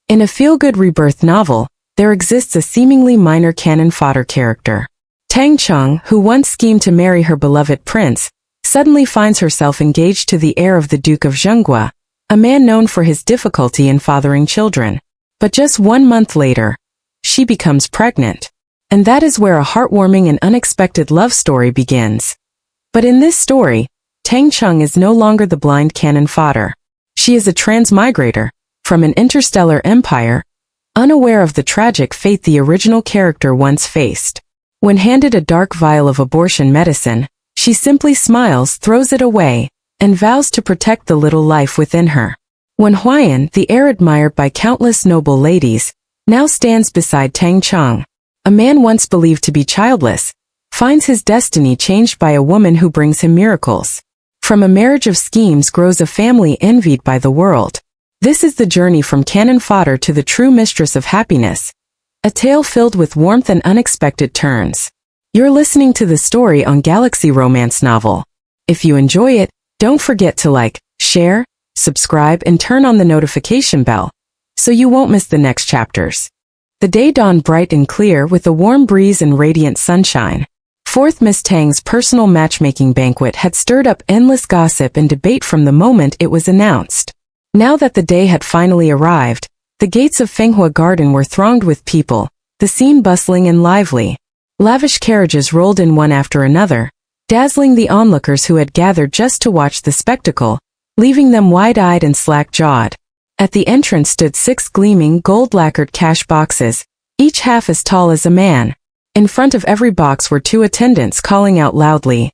In a feel-good rebirth novel, there exists a seemingly minor canon fodder character. Tang Cheng, who once schemed to marry her beloved prince, suddenly finds herself engaged to the heir of the Duke of Zhenguo, a man known for his difficulty in fathering children. But just 1 month later, she becomes pregnant. And that is where a heartwarming and unexpected love story begins. But in this story, Tang Cheng is no longer the blind canon fodder. She is a transmigrator, from an interstellar empire, unaware of the tragic fate the original character once faced. When handed a dark vial of abortion medicine, she simply smiles, throws it away, and vows to protect the little life within her. When Huayan, the heir admired by countless noble ladies, now stands beside Tang Cheng, a man once believed to be childless, finds his destiny changed by a woman who brings him miracles. From a marriage of schemes grows a family envied by the world. This is the journey from canon fodder to the true mistress of happiness, a tale filled with warmth and unexpected turns. You're listening to the story on Galaxxy romance novel. If you enjoy it, don't forget to like, share, subscribe, and turn on the notification bell, so you won't miss the next chapters. The day dawned bright and clear with a warm breeze and radiant sunshine. Fourth Miss Tang's personal matchmaking banquet had stirred up endless gossip and debate from the moment it was announced. Now that the day had finally arrived, the gates of Fenghua Garden were thronged with people, the scene bustling and lively. Lavish carriages rolled in one after another, dazzling the onlookers who had gathered just to watch the spectacle, leaving them wide-eyed and slack-jawed. At the entrance stood 6 gleaming gold-lacquered cash boxes, each half as tall as a man. In front of every box were 2 attendants calling out loudly,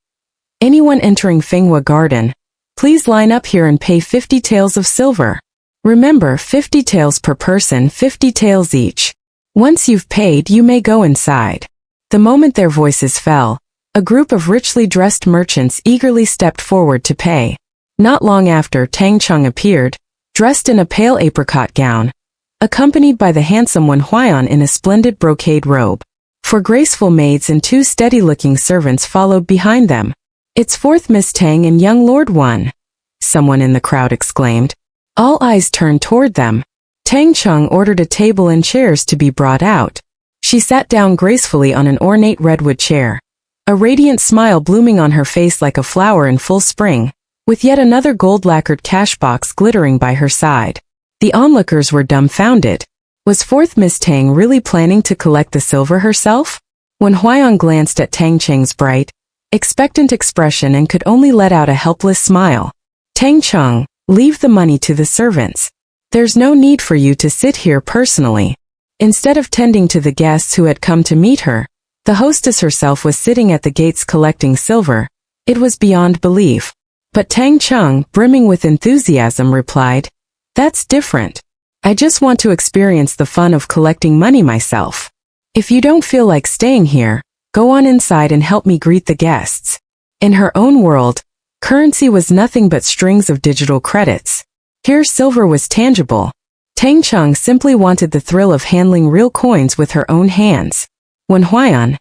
"Anyone entering Fenghua Garden, please line up here and pay 50 taels of silver. Remember, 50 taels per person, 50 taels each. Once you've paid, you may go inside." The moment their voices fell, a group of richly dressed merchants eagerly stepped forward to pay. Not long after, Tang Cheng appeared, dressed in a pale apricot gown, accompanied by the handsome Wen Huayan in a splendid brocade robe. 4 graceful maids and 2 steady-looking servants followed behind them. "It's Fourth Miss Tang and young Lord Wen," someone in the crowd exclaimed. All eyes turned toward them. Tang Cheng ordered a table and chairs to be brought out. She sat down gracefully on an ornate redwood chair, a radiant smile blooming on her face like a flower in full spring, with yet another gold-lacquered cash box glittering by her side. The onlookers were dumbfounded. Was Fourth Miss Tang really planning to collect the silver herself? When Huayan glanced at Tang Cheng's bright, expectant expression and could only let out a helpless smile. "Tang Cheng, leave the money to the servants. There's no need for you to sit here personally." Instead of tending to the guests who had come to meet her, the hostess herself was sitting at the gates collecting silver. It was beyond belief. But Tang Cheng, brimming with enthusiasm, replied, "That's different. I just want to experience the fun of collecting money myself. If you don't feel like staying here, go on inside and help me greet the guests." In her own world, currency was nothing but strings of digital credits. Here silver was tangible. Tang Cheng simply wanted the thrill of handling real coins with her own hands. Wen Huayan,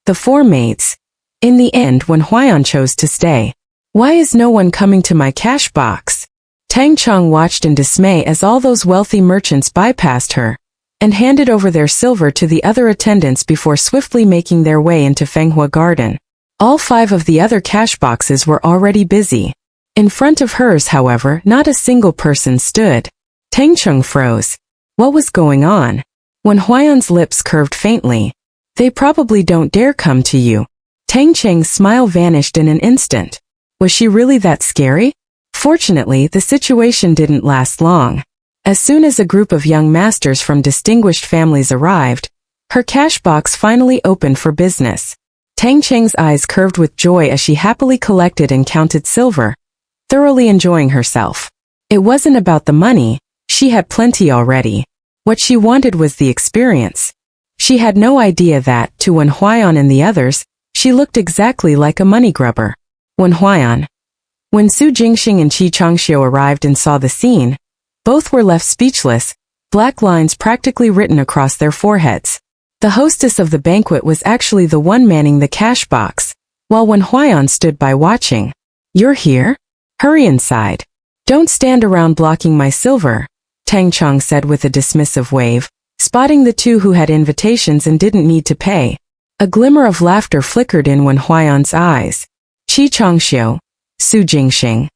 the 4 maids. In the end, Wen Huayan chose to stay. "Why is no one coming to my cash box?" Tang Cheng watched in dismay as all those wealthy merchants bypassed her and handed over their silver to the other attendants before swiftly making their way into Fenghua Garden. All 5 of the other cash boxes were already busy. In front of hers, however, not a single person stood. Tang Cheng froze. What was going on? When Huayan's lips curved faintly, "They probably don't dare come to you." Tang Cheng's smile vanished in an instant. Was she really that scary? Fortunately, the situation didn't last long. As soon as a group of young masters from distinguished families arrived, her cash box finally opened for business. Tang Cheng's eyes curved with joy as she happily collected and counted silver, thoroughly enjoying herself. It wasn't about the money. She had plenty already. What she wanted was the experience. She had no idea that, to Wen Huayan and the others, she looked exactly like a money grubber. Wen Huayan. When Su Jingxing and Qi Changxiu arrived and saw the scene, both were left speechless, black lines practically written across their foreheads. The hostess of the banquet was actually the one manning the cash box, while Wen Huayan stood by watching. "You're here? Hurry inside. Don't stand around blocking my silver." Tang Cheng said with a dismissive wave, spotting the two who had invitations and didn't need to pay. A glimmer of laughter flickered in Wen Huayan's eyes. Qi Changxiu, Su Jingxing.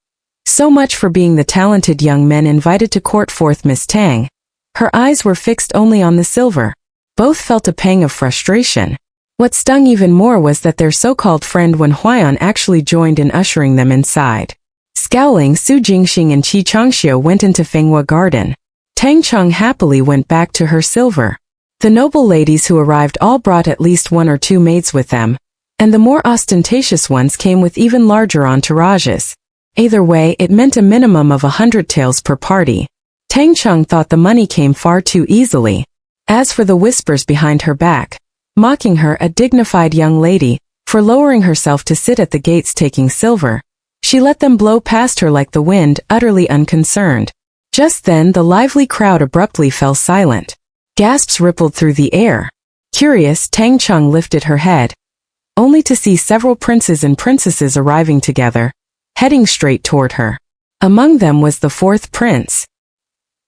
So much for being the talented young men invited to court fourth Miss Tang. Her eyes were fixed only on the silver. Both felt a pang of frustration. What stung even more was that their so-called friend Wen Huayan actually joined in ushering them inside. Scowling, Su Jingxing and Qi Changxiu went into Fenghua Garden. Tang Cheng happily went back to her silver. The noble ladies who arrived all brought at least one or two maids with them, and the more ostentatious ones came with even larger entourages. Either way, it meant a minimum of 100 taels per party. Tang Cheng thought the money came far too easily. As for the whispers behind her back, mocking her, a dignified young lady, for lowering herself to sit at the gates taking silver, she let them blow past her like the wind, utterly unconcerned. Just then the lively crowd abruptly fell silent. Gasps rippled through the air. Curious, Tang Cheng lifted her head, only to see several princes and princesses arriving together, heading straight toward her. Among them was the fourth prince.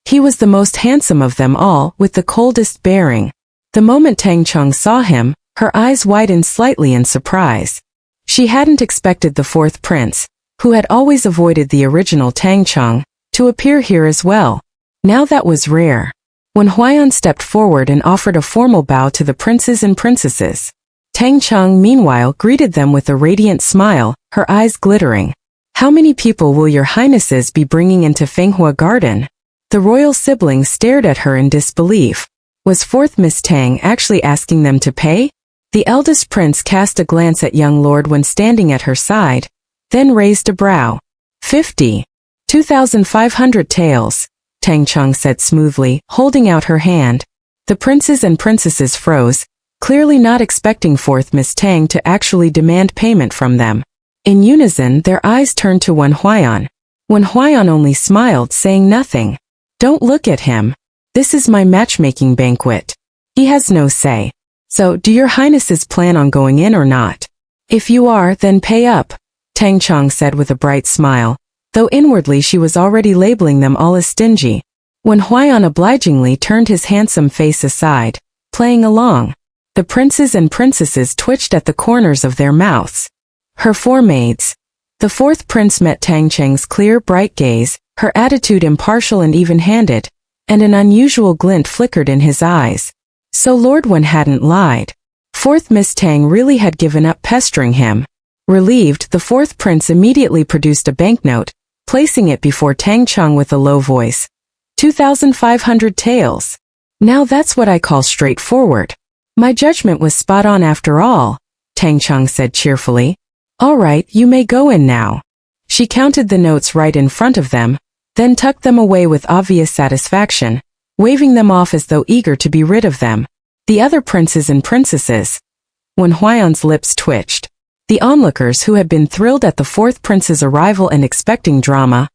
He was the most handsome of them all, with the coldest bearing. The moment Tang Cheng saw him, her eyes widened slightly in surprise. She hadn't expected the fourth prince, who had always avoided the original Tang Cheng, to appear here as well. Now that was rare. Wen Huayan stepped forward and offered a formal bow to the princes and princesses. Tang Cheng meanwhile greeted them with a radiant smile, her eyes glittering. How many people will your highnesses be bringing into Fenghua Garden? The royal siblings stared at her in disbelief. Was fourth Miss Tang actually asking them to pay? The eldest prince cast a glance at young Lord Wen standing at her side, then raised a brow. 50. 2,500 taels, Tang Cheng said smoothly, holding out her hand. The princes and princesses froze, clearly not expecting fourth Miss Tang to actually demand payment from them. In unison, their eyes turned to Wen Huayan. Wen Huayan only smiled, saying nothing. Don't look at him. This is my matchmaking banquet. He has no say. So, do your highnesses plan on going in or not? If you are, then pay up, Tang Cheng said with a bright smile, though inwardly she was already labeling them all as stingy. Wen Huayan obligingly turned his handsome face aside, playing along. The princes and princesses twitched at the corners of their mouths. Her four maids. The fourth prince met Tang Cheng's clear, bright gaze, her attitude impartial and even-handed, and an unusual glint flickered in his eyes. So Lord Wen hadn't lied. Fourth Miss Tang really had given up pestering him. Relieved, the fourth prince immediately produced a banknote, placing it before Tang Cheng with a low voice. 2,500 taels. Now that's what I call straightforward. My judgment was spot on after all, Tang Cheng said cheerfully. All right, you may go in now. She counted the notes right in front of them, then tucked them away with obvious satisfaction, waving them off as though eager to be rid of them. The other princes and princesses. Wen Huayan's lips twitched. The onlookers, who had been thrilled at the fourth prince's arrival and expecting drama,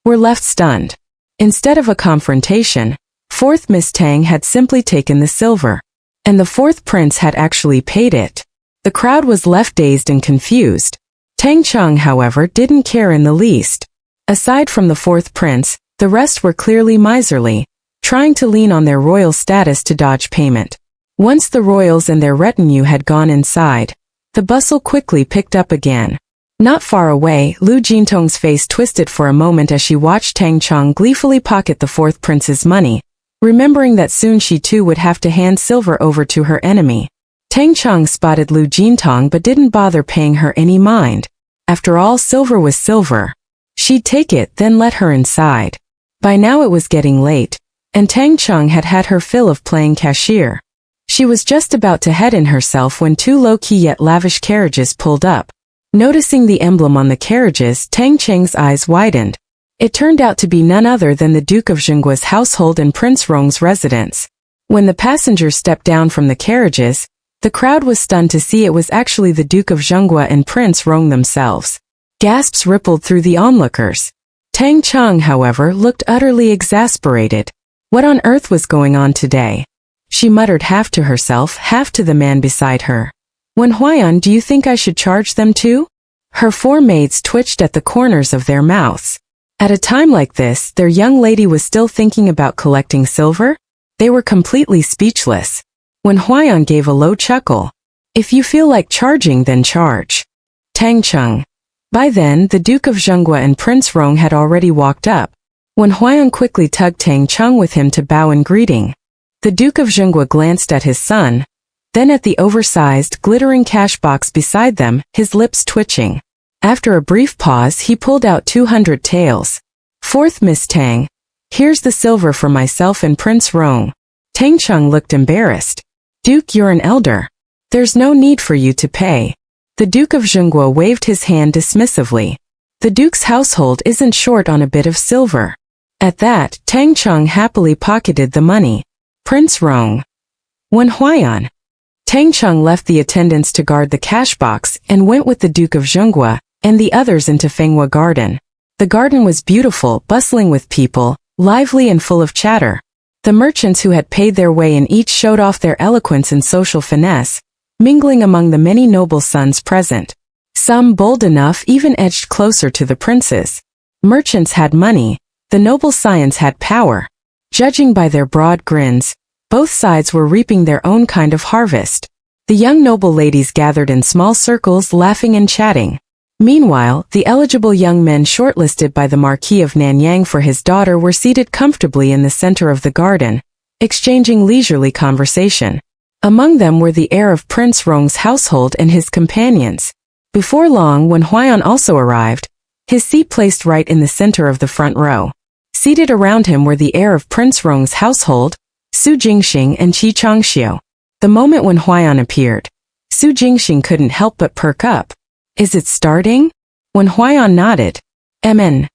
were left stunned. Instead of a confrontation, fourth Miss Tang had simply taken the silver, and the fourth prince had actually paid it. The crowd was left dazed and confused. Tang Cheng, however, didn't care in the least. Aside from the fourth prince, the rest were clearly miserly, trying to lean on their royal status to dodge payment. Once the royals and their retinue had gone inside, the bustle quickly picked up again. Not far away, Lu Jintong's face twisted for a moment as she watched Tang Cheng gleefully pocket the fourth prince's money, remembering that soon she too would have to hand silver over to her enemy. Tang Cheng spotted Lu Jintong but didn't bother paying her any mind. After all, silver was silver. She'd take it, then let her inside. By now it was getting late, and Tang Cheng had had her fill of playing cashier. She was just about to head in herself when two low-key yet lavish carriages pulled up. Noticing the emblem on the carriages, Tang Cheng's eyes widened. It turned out to be none other than the Duke of Zhenguo's household and Prince Rong's residence. When the passengers stepped down from the carriages, the crowd was stunned to see it was actually the Duke of Zhenguo and Prince Rong themselves. Gasps rippled through the onlookers. Tang Cheng, however, looked utterly exasperated. What on earth was going on today? She muttered half to herself, half to the man beside her. Wen Huayan, do you think I should charge them too? Her four maids twitched at the corners of their mouths. At a time like this, their young lady was still thinking about collecting silver? They were completely speechless. When Huaiyan gave a low chuckle. If you feel like charging, then charge. Tang Cheng. By then, the Duke of Zhenguo and Prince Rong had already walked up. When Huaiyan quickly tugged Tang Cheng with him to bow in greeting. The Duke of Zhenguo glanced at his son, then at the oversized, glittering cash box beside them, his lips twitching. After a brief pause, he pulled out 200 taels. "Fourth Miss Tang, here's the silver for myself and Prince Rong." Tang Cheng looked embarrassed. "Duke, you're an elder. There's no need for you to pay." The Duke of Zhenguo waved his hand dismissively. The Duke's household isn't short on a bit of silver. At that, Tang Cheng happily pocketed the money. Prince Rong. When Huaiyan. Tang Cheng left the attendants to guard the cash box and went with the Duke of Zhenguo and the others into Fenghua Garden. The garden was beautiful, bustling with people, lively and full of chatter. The merchants who had paid their way in each showed off their eloquence and social finesse, mingling among the many noble sons present. Some, bold enough, even edged closer to the princes. Merchants had money, the noble scions had power. Judging by their broad grins, both sides were reaping their own kind of harvest. The young noble ladies gathered in small circles, laughing and chatting. Meanwhile, the eligible young men shortlisted by the Marquis of Nanyang for his daughter were seated comfortably in the center of the garden, exchanging leisurely conversation. Among them were the heir of Prince Rong's household and his companions. Before long, when Huaiyan also arrived, his seat placed right in the center of the front row. Seated around him were the heir of Prince Rong's household, Su Jingxing and Qi Changxiu. The moment when Huaiyan appeared, Su Jingxing couldn't help but perk up. "Is it starting?" When Huaiyan nodded, "Amen."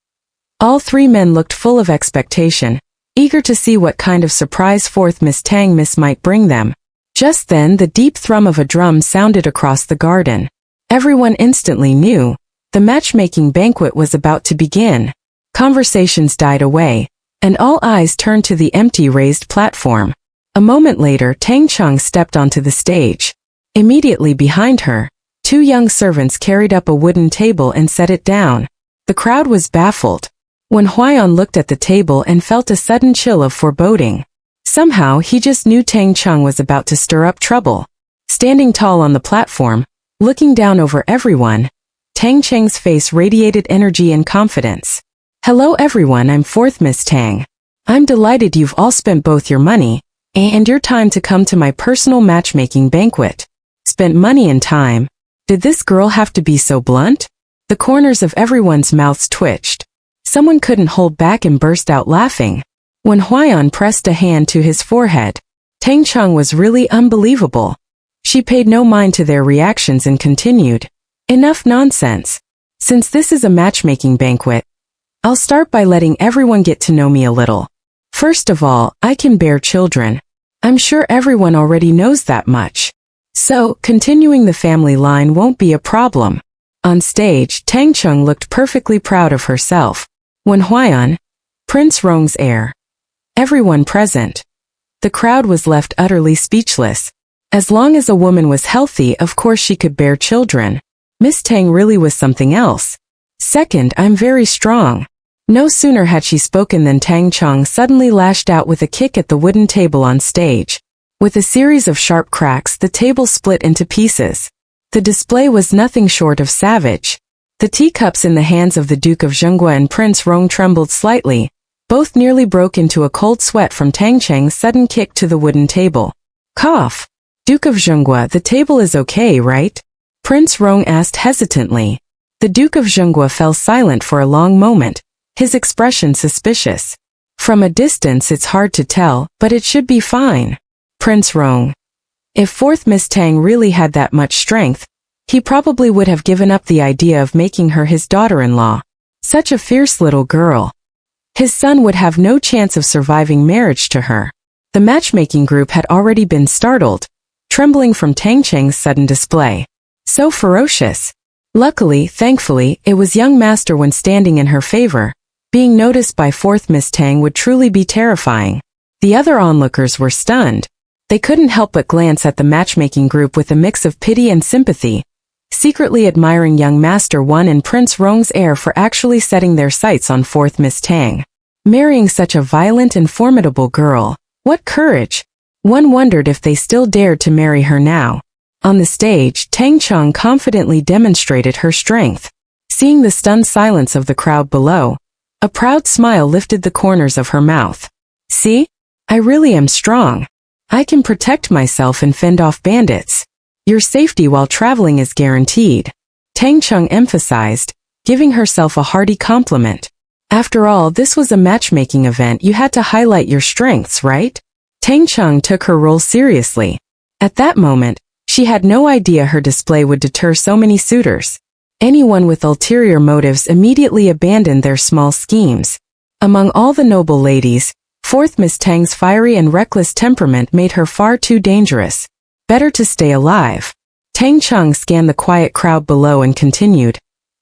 All three men looked full of expectation, eager to see what kind of surprise fourth Miss Tang might bring them. Just then the deep thrum of a drum sounded across the garden. Everyone instantly knew the matchmaking banquet was about to begin. Conversations died away, and all eyes turned to the empty raised platform. A moment later, Tang Cheng stepped onto the stage. Immediately behind her, two young servants carried up a wooden table and set it down. The crowd was baffled. When Huaiyan looked at the table and felt a sudden chill of foreboding. Somehow he just knew Tang Cheng was about to stir up trouble. Standing tall on the platform, looking down over everyone, Tang Cheng's face radiated energy and confidence. "Hello everyone, I'm fourth Miss Tang. I'm delighted you've all spent both your money and your time to come to my personal matchmaking banquet." Spent money and time. Did this girl have to be so blunt? The corners of everyone's mouths twitched. Someone couldn't hold back and burst out laughing. When Huaiyan pressed a hand to his forehead, Tang Cheng was really unbelievable. She paid no mind to their reactions and continued, "Enough nonsense. Since this is a matchmaking banquet, I'll start by letting everyone get to know me a little. First of all, I can bear children. I'm sure everyone already knows that much. So, continuing the family line won't be a problem." On stage, Tang Cheng looked perfectly proud of herself. When Huaiyan, Prince Rong's heir. Everyone present. The crowd was left utterly speechless. As long as a woman was healthy, of course she could bear children. Miss Tang really was something else. Second, I'm very strong. No sooner had she spoken than Tang Cheng suddenly lashed out with a kick at the wooden table on stage. With a series of sharp cracks, the table split into pieces. The display was nothing short of savage. The teacups in the hands of the Duke of Zhenguo and Prince Rong trembled slightly. Both nearly broke into a cold sweat from Tang Cheng's sudden kick to the wooden table. Cough. "Duke of Zhenguo, the table is okay, right?" Prince Rong asked hesitantly. The Duke of Zhenguo fell silent for a long moment, his expression suspicious. "From a distance it's hard to tell, but it should be fine." Prince Rong. If fourth Miss Tang really had that much strength, he probably would have given up the idea of making her his daughter-in-law. Such a fierce little girl. His son would have no chance of surviving marriage to her. The matchmaking group had already been startled, trembling from Tang Cheng's sudden display. So ferocious. Luckily, thankfully, it was young master when standing in her favor. Being noticed by fourth Miss Tang would truly be terrifying. The other onlookers were stunned. They couldn't help but glance at the matchmaking group with a mix of pity and sympathy. secretly admiring young Master Wan and Prince Rong's heir for actually setting their sights on fourth Miss Tang. Marrying such a violent and formidable girl, what courage! One wondered if they still dared to marry her now. On the stage, Tang Cheng confidently demonstrated her strength. Seeing the stunned silence of the crowd below, a proud smile lifted the corners of her mouth. See? I really am strong. I can protect myself and fend off bandits. Your safety while traveling is guaranteed. Tang Cheng emphasized, giving herself a hearty compliment. After all, this was a matchmaking event. You had to highlight your strengths, right? Tang Cheng took her role seriously. At that moment, she had no idea her display would deter so many suitors. Anyone with ulterior motives immediately abandoned their small schemes. Among all the noble ladies, fourth Miss Tang's fiery and reckless temperament made her far too dangerous. Better to stay alive. Tang Cheng scanned the quiet crowd below and continued.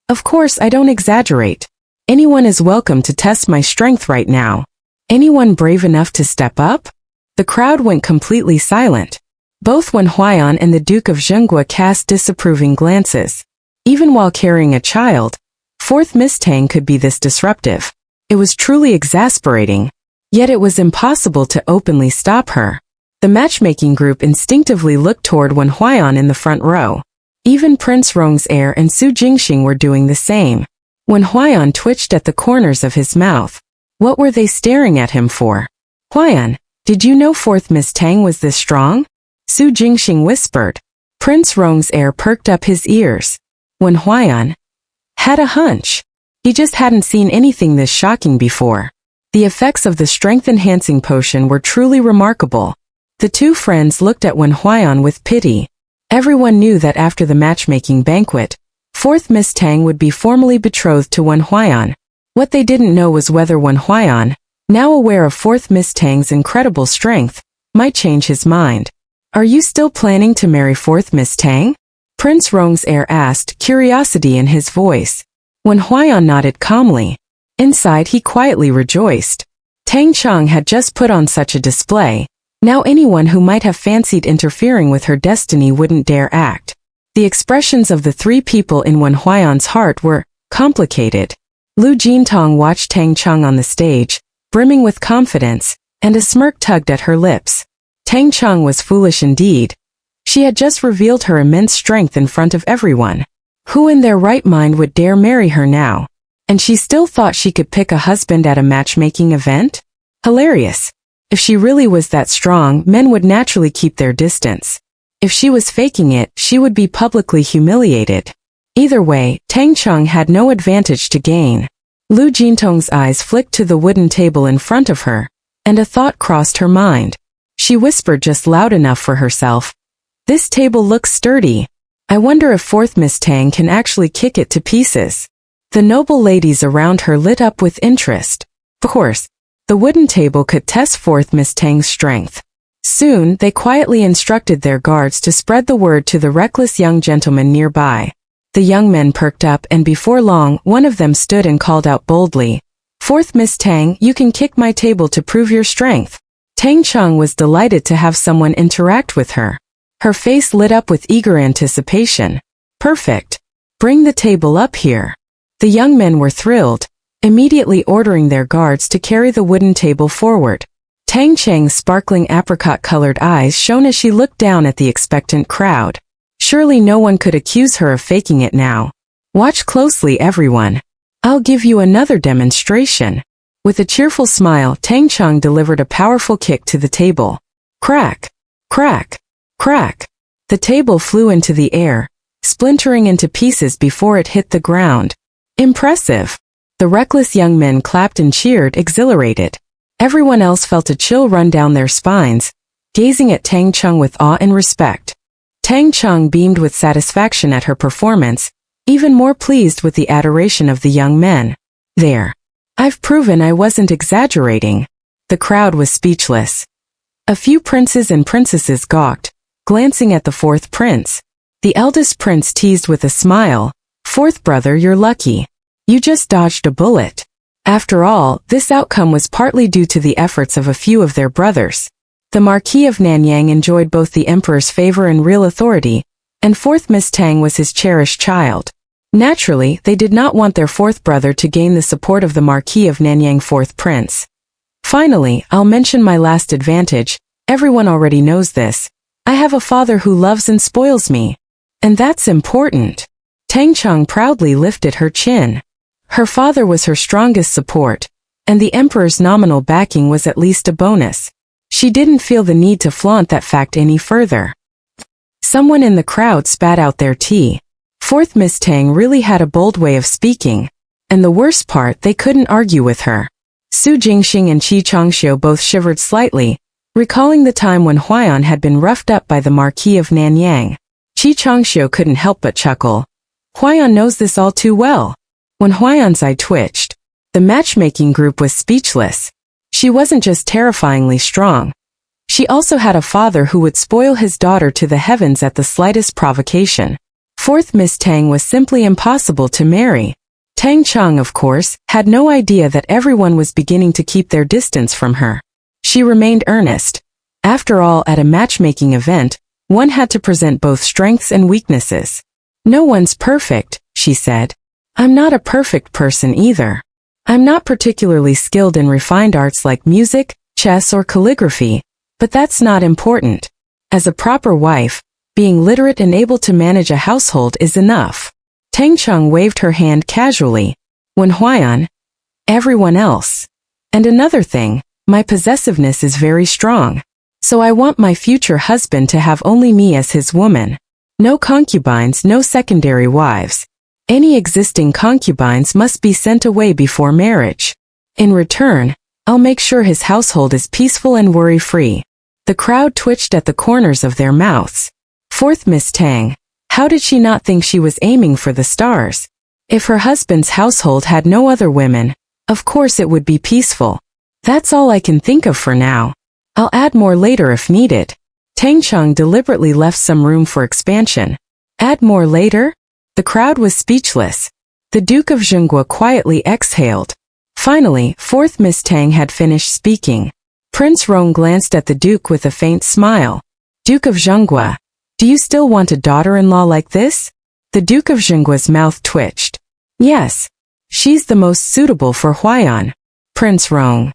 Of course, I don't exaggerate. Anyone is welcome to test my strength right now. Anyone brave enough to step up? The crowd went completely silent. Both Wen Huaiyan and the Duke of Zhenguo cast disapproving glances. Even while carrying a child, fourth Miss Tang could be this disruptive. It was truly exasperating. Yet it was impossible to openly stop her. The matchmaking group instinctively looked toward Wen Huaiyan in the front row. Even Prince Rong's heir and Su Jingxing were doing the same. Wen Huaiyan twitched at the corners of his mouth. What were they staring at him for? Huaiyan, did you know fourth Miss Tang was this strong? Su Jingxing whispered. Prince Rong's heir perked up his ears. Wen Huaiyan had a hunch. He just hadn't seen anything this shocking before. The effects of the strength-enhancing potion were truly remarkable. The two friends looked at Wen Huaiyan with pity. Everyone knew that after the matchmaking banquet, fourth Miss Tang would be formally betrothed to Wen Huaiyan. What they didn't know was whether Wen Huaiyan, now aware of fourth Miss Tang's incredible strength, might change his mind. Are you still planning to marry fourth Miss Tang? Prince Rong's heir asked, curiosity in his voice. Wen Huaiyan nodded calmly. Inside he quietly rejoiced. Tang Cheng had just put on such a display. Now anyone who might have fancied interfering with her destiny wouldn't dare act. The expressions of the three people in Wen Huaiyan's heart were complicated. Lu Jintong watched Tang Cheng on the stage, brimming with confidence, and a smirk tugged at her lips. Tang Cheng was foolish indeed. She had just revealed her immense strength in front of everyone. Who in their right mind would dare marry her now? And she still thought she could pick a husband at a matchmaking event? Hilarious. If she really was that strong, men would naturally keep their distance. If she was faking it, she would be publicly humiliated. Either way, Tang Cheng had no advantage to gain. Lu Jintong's eyes flicked to the wooden table in front of her, and a thought crossed her mind. She whispered just loud enough for herself. This table looks sturdy. I wonder if fourth Miss Tang can actually kick it to pieces. The noble ladies around her lit up with interest. Of course, the wooden table could test fourth Miss Tang's strength. Soon, they quietly instructed their guards to spread the word to the reckless young gentleman nearby. The young men perked up, and before long, one of them stood and called out boldly, "Fourth Miss Tang, you can kick my table to prove your strength." Tang Cheng was delighted to have someone interact with her. Her face lit up with eager anticipation. Perfect. Bring the table up here. The young men were thrilled, immediately ordering their guards to carry the wooden table forward. Tang Cheng's sparkling apricot-colored eyes shone as she looked down at the expectant crowd. Surely no one could accuse her of faking it now. Watch closely, everyone. I'll give you another demonstration. With a cheerful smile, Tang Cheng delivered a powerful kick to the table. Crack! Crack! Crack! The table flew into the air, splintering into pieces before it hit the ground. Impressive! The reckless young men clapped and cheered, exhilarated. Everyone else felt a chill run down their spines, gazing at Tang Cheng with awe and respect. Tang Cheng beamed with satisfaction at her performance, even more pleased with the adoration of the young men. There. I've proven I wasn't exaggerating. The crowd was speechless. A few princes and princesses gawked, glancing at the fourth prince. The eldest prince teased with a smile, "Fourth brother, you're lucky. You just dodged a bullet." After all, this outcome was partly due to the efforts of a few of their brothers. The Marquis of Nanyang enjoyed both the emperor's favor and real authority, and fourth Miss Tang was his cherished child. Naturally, they did not want their fourth brother to gain the support of the Marquis of Nanyang fourth prince. Finally, I'll mention my last advantage. Everyone already knows this. I have a father who loves and spoils me. And that's important. Tang Cheng proudly lifted her chin. Her father was her strongest support, and the emperor's nominal backing was at least a bonus. She didn't feel the need to flaunt that fact any further. Someone in the crowd spat out their tea. Fourth Miss Tang really had a bold way of speaking, and the worst part, they couldn't argue with her. Su Jingxing and Qi Changxiu both shivered slightly, recalling the time when Huaiyan had been roughed up by the Marquis of Nanyang. Qi Changxiu couldn't help but chuckle. Huaiyan knows this all too well. When Huaiyan's eye twitched, the matchmaking group was speechless. She wasn't just terrifyingly strong. She also had a father who would spoil his daughter to the heavens at the slightest provocation. Fourth Miss Tang was simply impossible to marry. Tang Cheng, of course, had no idea that everyone was beginning to keep their distance from her. She remained earnest. After all, at a matchmaking event, one had to present both strengths and weaknesses. No one's perfect, she said. I'm not a perfect person either. I'm not particularly skilled in refined arts like music, chess, or calligraphy, but that's not important. As a proper wife, being literate and able to manage a household is enough. Tang Cheng waved her hand casually. When Huaiyan, everyone else. And another thing, my possessiveness is very strong. So I want my future husband to have only me as his woman. No concubines, no secondary wives. Any existing concubines must be sent away before marriage. In return, I'll make sure his household is peaceful and worry-free. The crowd twitched at the corners of their mouths. Fourth Miss Tang, how did she not think she was aiming for the stars? If her husband's household had no other women, of course it would be peaceful. That's all I can think of for now. I'll add more later if needed. Tang Cheng deliberately left some room for expansion. Add more later? The crowd was speechless. The Duke of Zhenguo quietly exhaled. Finally, fourth Miss Tang had finished speaking. Prince Rong glanced at the Duke with a faint smile. Duke of Zhenguo, do you still want a daughter-in-law like this? The Duke of Zhenguo's mouth twitched. Yes. She's the most suitable for Huaiyan. Prince Rong.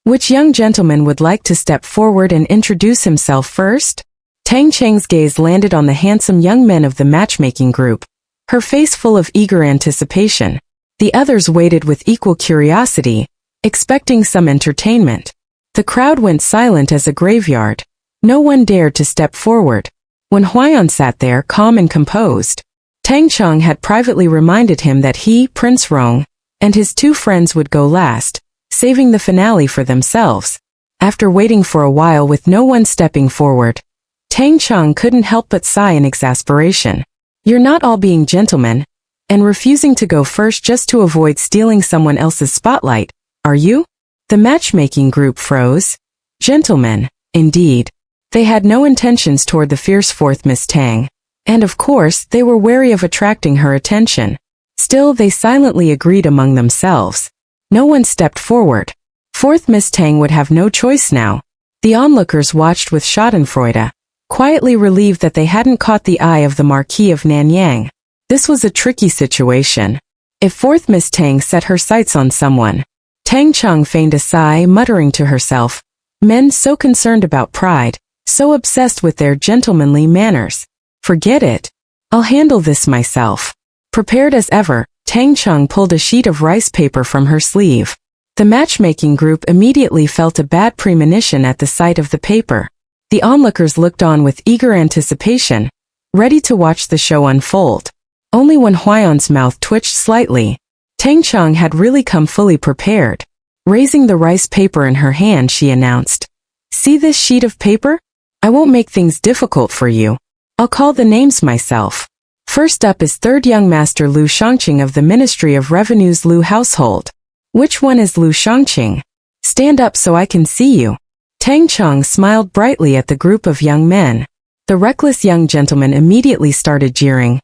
Which young gentleman would like to step forward and introduce himself first? Tang Cheng's gaze landed on the handsome young men of the matchmaking group, her face full of eager anticipation. The others waited with equal curiosity, expecting some entertainment. The crowd went silent as a graveyard. No one dared to step forward. When Huaiyan sat there calm and composed, Tang Cheng had privately reminded him that he, Prince Rong, and his two friends would go last, saving the finale for themselves. After waiting for a while with no one stepping forward, Tang Cheng couldn't help but sigh in exasperation. You're not all being gentlemen, and refusing to go first just to avoid stealing someone else's spotlight, are you? The matchmaking group froze. Gentlemen, indeed. They had no intentions toward the fierce fourth Miss Tang, and of course, they were wary of attracting her attention. Still, they silently agreed among themselves. No one stepped forward. Fourth Miss Tang would have no choice now. The onlookers watched with schadenfreude, quietly relieved that they hadn't caught the eye of the Marquis of Nanyang. This was a tricky situation. If fourth Miss Tang set her sights on someone, Tang Cheng feigned a sigh, muttering to herself, men so concerned about pride, so obsessed with their gentlemanly manners. Forget it. I'll handle this myself. Prepared as ever, Tang Cheng pulled a sheet of rice paper from her sleeve. The matchmaking group immediately felt a bad premonition at the sight of the paper. The onlookers looked on with eager anticipation, ready to watch the show unfold. Only when Huaiyan's mouth twitched slightly, Tang Cheng had really come fully prepared. Raising the rice paper in her hand, she announced, "See this sheet of paper? I won't make things difficult for you. I'll call the names myself. First up is third young master Lu Shangqing of the Ministry of Revenue's Lu household. Which one is Lu Shangqing? Stand up so I can see you." Tang Cheng smiled brightly at the group of young men. The reckless young gentleman immediately started jeering.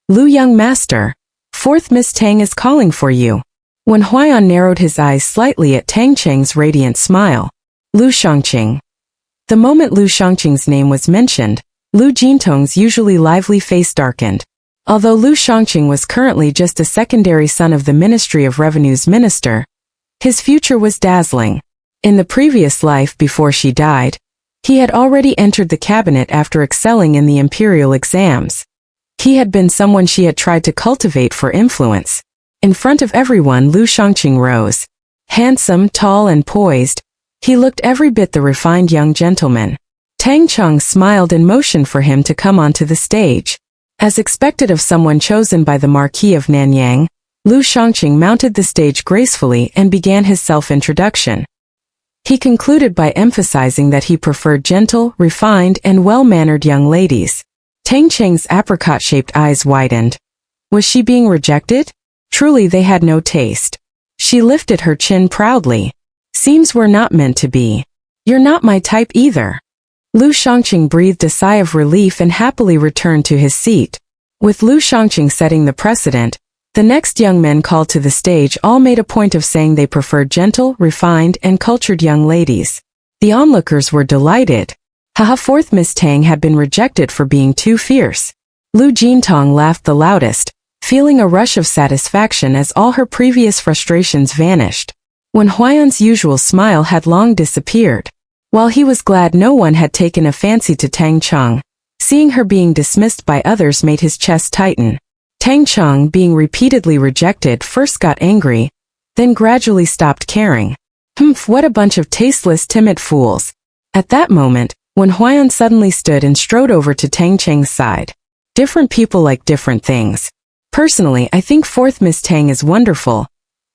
"Lu young master, fourth Miss Tang is calling for you." When Huaiyan narrowed his eyes slightly at Tang Cheng's radiant smile. Lu Shangqing. The moment Lu Shangqing's name was mentioned, Lu Jintong's usually lively face darkened. Although Lu Shangqing was currently just a secondary son of the Ministry of Revenue's minister, his future was dazzling. In the previous life before she died, he had already entered the cabinet after excelling in the imperial exams. He had been someone she had tried to cultivate for influence. In front of everyone, Lu Shangqing rose. Handsome, tall and poised, he looked every bit the refined young gentleman. Tang Cheng smiled and motioned for him to come onto the stage. As expected of someone chosen by the Marquis of Nanyang, Lu Shangqing mounted the stage gracefully and began his self-introduction. He concluded by emphasizing that he preferred gentle, refined, and well-mannered young ladies. Tang Cheng's apricot-shaped eyes widened. Was she being rejected? Truly they had no taste. She lifted her chin proudly. Seems we're not meant to be. You're not my type either. Lu Shangqing breathed a sigh of relief and happily returned to his seat. With Lu Shangqing setting the precedent, the next young men called to the stage all made a point of saying they preferred gentle, refined, and cultured young ladies. The onlookers were delighted. Haha, fourth Miss Tang had been rejected for being too fierce. Lu Jintong laughed the loudest, feeling a rush of satisfaction as all her previous frustrations vanished. Wen Huayan's usual smile had long disappeared. While he was glad no one had taken a fancy to Tang Cheng, seeing her being dismissed by others made his chest tighten. Tang Cheng, being repeatedly rejected, first got angry, then gradually stopped caring. Humph, what a bunch of tasteless, timid fools. At that moment, Wen Huayan suddenly stood and strode over to Tang Cheng's side. Different people like different things. Personally, I think fourth Miss Tang is wonderful.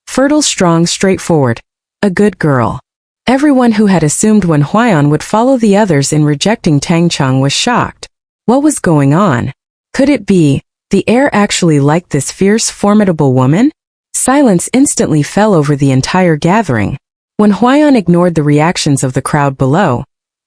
Fertile, strong, straightforward. A good girl. Everyone who had assumed Wen Huayan would follow the others in rejecting Tang Cheng was shocked. What was going on? Could it be the heir actually liked this fierce, formidable woman? Silence instantly fell over the entire gathering. Wen Huayan ignored the reactions of the crowd below,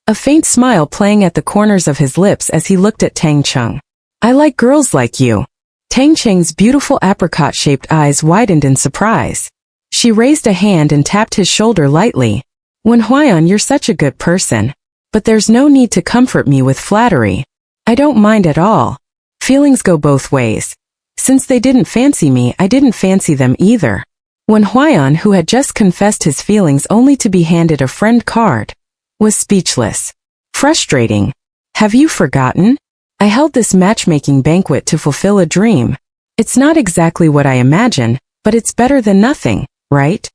a faint smile playing at the corners of his lips as he looked at Tang Cheng. I like girls like you. Tang Cheng's beautiful apricot-shaped eyes widened in surprise. She raised a hand and tapped his shoulder lightly. Wen Huayan, you're such a good person. But there's no need to comfort me with flattery. I don't mind at all. Feelings go both ways. Since they didn't fancy me, I didn't fancy them either. Wen Huayan, who had just confessed his feelings only to be handed a friend card, was speechless. Frustrating. Have you forgotten? I held this matchmaking banquet to fulfill a dream. It's not exactly what I imagine, but it's better than nothing, right?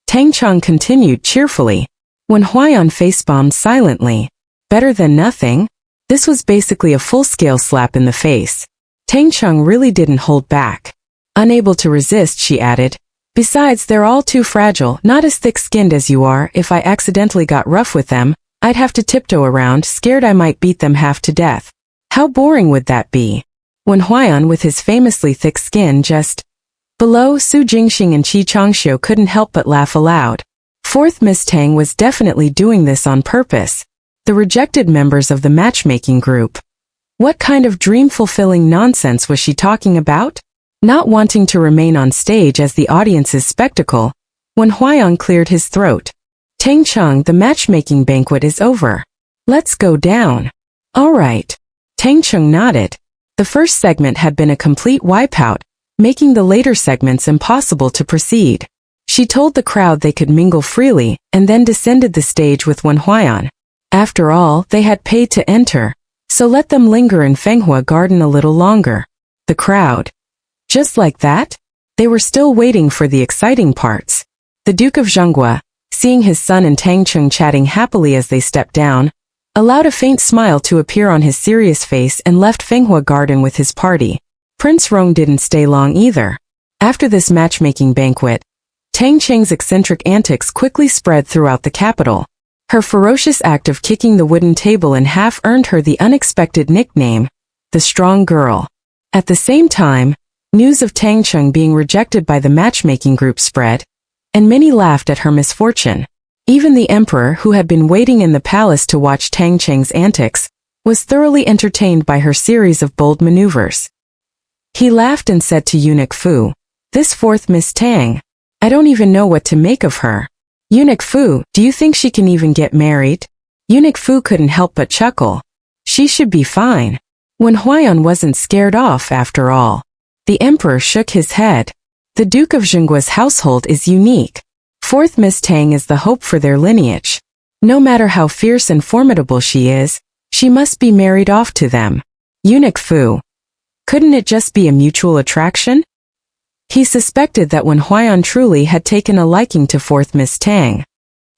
Tang Cheng continued cheerfully. Wen Huayan face-bombed silently. Better than nothing? This was basically a full-scale slap in the face. Tang Cheng really didn't hold back. Unable to resist, she added. Besides, they're all too fragile, not as thick-skinned as you are. If I accidentally got rough with them, I'd have to tiptoe around, scared I might beat them half to death. How boring would that be? Wen Huayan, with his famously thick skin just below, Su Jingxing and Qi Changxiu couldn't help but laugh aloud. Fourth Miss Tang was definitely doing this on purpose. The rejected members of the matchmaking group. What kind of dream-fulfilling nonsense was she talking about? Not wanting to remain on stage as the audience's spectacle, Wen Huayan cleared his throat. Tang Cheng, the matchmaking banquet is over. Let's go down. All right. Tang Cheng nodded. The first segment had been a complete wipeout, making the later segments impossible to proceed. She told the crowd they could mingle freely, and then descended the stage with Wen Huayan. After all, they had paid to enter, so let them linger in Fenghua Garden a little longer. The crowd. Just like that? They were still waiting for the exciting parts. The Duke of Zhenguo, seeing his son and Tang Cheng chatting happily as they stepped down, allowed a faint smile to appear on his serious face and left Fenghua Garden with his party. Prince Rong didn't stay long either. After this matchmaking banquet, Tang Cheng's eccentric antics quickly spread throughout the capital. Her ferocious act of kicking the wooden table in half earned her the unexpected nickname, the Strong Girl. At the same time, news of Tang Cheng being rejected by the matchmaking group spread, and many laughed at her misfortune. Even the emperor, who had been waiting in the palace to watch Tang Cheng's antics, was thoroughly entertained by her series of bold maneuvers. He laughed and said to Eunuch Fu, "This fourth Miss Tang, I don't even know what to make of her. Eunuch Fu, do you think she can even get married?" Eunuch Fu couldn't help but chuckle. She should be fine. Wen Huaiyan wasn't scared off after all. The emperor shook his head. The Duke of Zhenguo's household is unique. Fourth Miss Tang is the hope for their lineage. No matter how fierce and formidable she is, she must be married off to them. Eunuch Fu. Couldn't it just be a mutual attraction? He suspected that Wen Huaiyan truly had taken a liking to Fourth Miss Tang.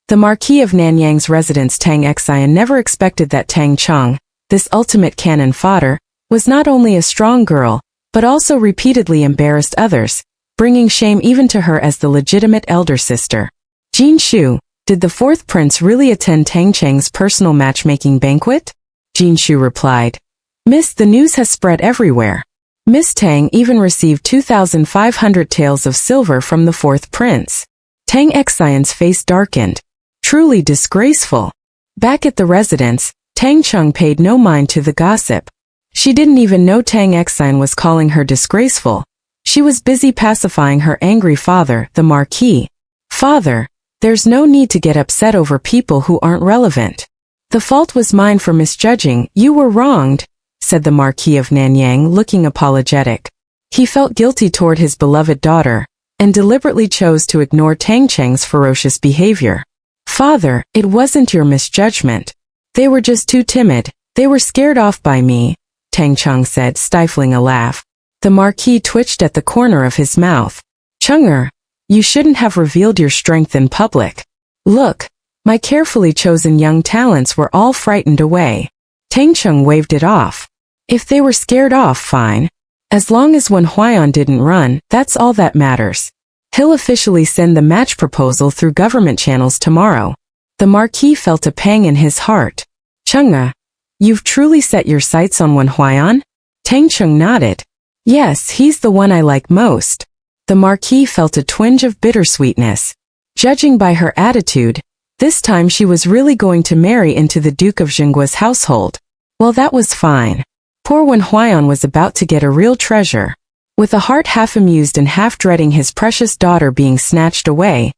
The Marquis of Nanyang's residence Tang Cheng never expected that Tang Cheng, this ultimate cannon fodder, was not only a strong girl, but also repeatedly embarrassed others, bringing shame even to her as the legitimate elder sister. Jin Shu, did the fourth prince really attend Tang Cheng's personal matchmaking banquet? Jin Shu replied. Miss, the news has spread everywhere. Miss Tang even received 2,500 taels of silver from the fourth prince. Tang Cheng's face darkened. Truly disgraceful. Back at the residence, Tang Cheng paid no mind to the gossip. She didn't even know Tang Cheng was calling her disgraceful. She was busy pacifying her angry father, the Marquis. Father, there's no need to get upset over people who aren't relevant. The fault was mine for misjudging. You were wronged, said the Marquis of Nanyang, looking apologetic. He felt guilty toward his beloved daughter, and deliberately chose to ignore Tang Cheng's ferocious behavior. Father, it wasn't your misjudgment. They were just too timid. They were scared off by me, Tang Cheng said, stifling a laugh. The Marquis twitched at the corner of his mouth. Chenger, you shouldn't have revealed your strength in public. Look, my carefully chosen young talents were all frightened away. Tang Cheng waved it off. If they were scared off, fine. As long as Wen Huaiyan didn't run, that's all that matters. He'll officially send the match proposal through government channels tomorrow. The Marquis felt a pang in his heart. Chenger, you've truly set your sights on Wen Huaiyan? Tang Cheng nodded. Yes, he's the one I like most. The Marquis felt a twinge of bittersweetness. Judging by her attitude, this time she was really going to marry into the Duke of Zhenguo's household. Well, that was fine. Poor Wen Huaiyan was about to get a real treasure. With a heart half amused and half dreading his precious daughter being snatched away,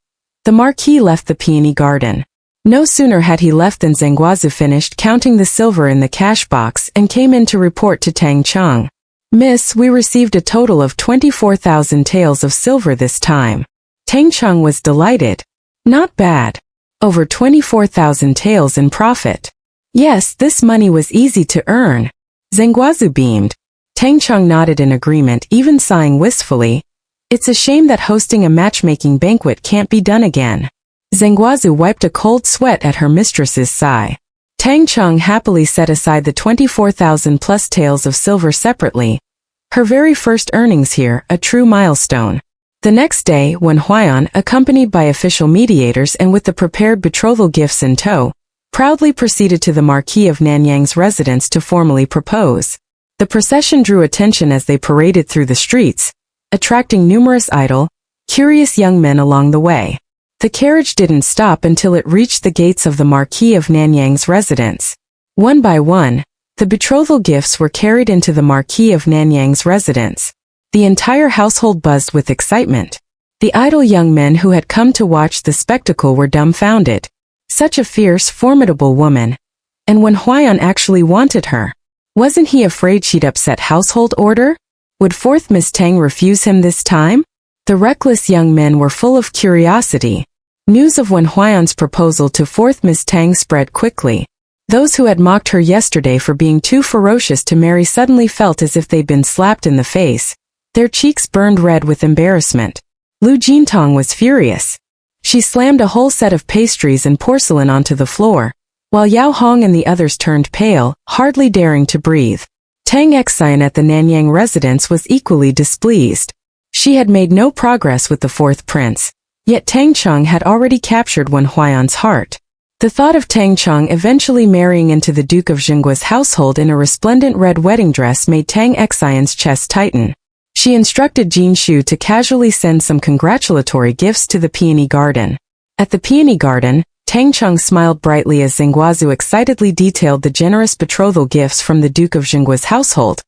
the Marquis left the peony garden. No sooner had he left than Zhengguazu finished counting the silver in the cash box and came in to report to Tang Cheng. Miss, we received a total of 24,000 taels of silver this time. Tang Cheng was delighted. Not bad. Over 24,000 taels in profit. Yes, this money was easy to earn. Zhengguazu beamed. Tang Cheng nodded in agreement, even sighing wistfully. It's a shame that hosting a matchmaking banquet can't be done again. Zhengguazu wiped a cold sweat at her mistress's sigh. Tang Cheng happily set aside the 24,000 plus taels of silver separately. Her very first earnings here, a true milestone. The next day, Wen Huaiyan, accompanied by official mediators and with the prepared betrothal gifts in tow, proudly proceeded to the Marquis of Nanyang's residence to formally propose. The procession drew attention as they paraded through the streets, attracting numerous idle, curious young men along the way. The carriage didn't stop until it reached the gates of the Marquis of Nanyang's residence. One by one, the betrothal gifts were carried into the Marquis of Nanyang's residence. The entire household buzzed with excitement. The idle young men who had come to watch the spectacle were dumbfounded. Such a fierce, formidable woman. And Wen Huaiyan actually wanted her. Wasn't he afraid she'd upset household order? Would fourth Miss Tang refuse him this time? The reckless young men were full of curiosity. News of Wen Huaiyan's proposal to fourth Miss Tang spread quickly. Those who had mocked her yesterday for being too ferocious to marry suddenly felt as if they'd been slapped in the face. Their cheeks burned red with embarrassment. Lu Jintong was furious. She slammed a whole set of pastries and porcelain onto the floor, while Yao Hong and the others turned pale, hardly daring to breathe. Tang Cheng at the Nanyang residence was equally displeased. She had made no progress with the fourth prince, yet Tang Cheng had already captured Wen Huaiyan's heart. The thought of Tang Cheng eventually marrying into the Duke of Zhenguo's household in a resplendent red wedding dress made Tang Cheng's chest tighten. She instructed Jin Shu to casually send some congratulatory gifts to the peony garden. At the peony garden, Tang Cheng smiled brightly as Zhengguazu excitedly detailed the generous betrothal gifts from the Duke of Zhenguo's household,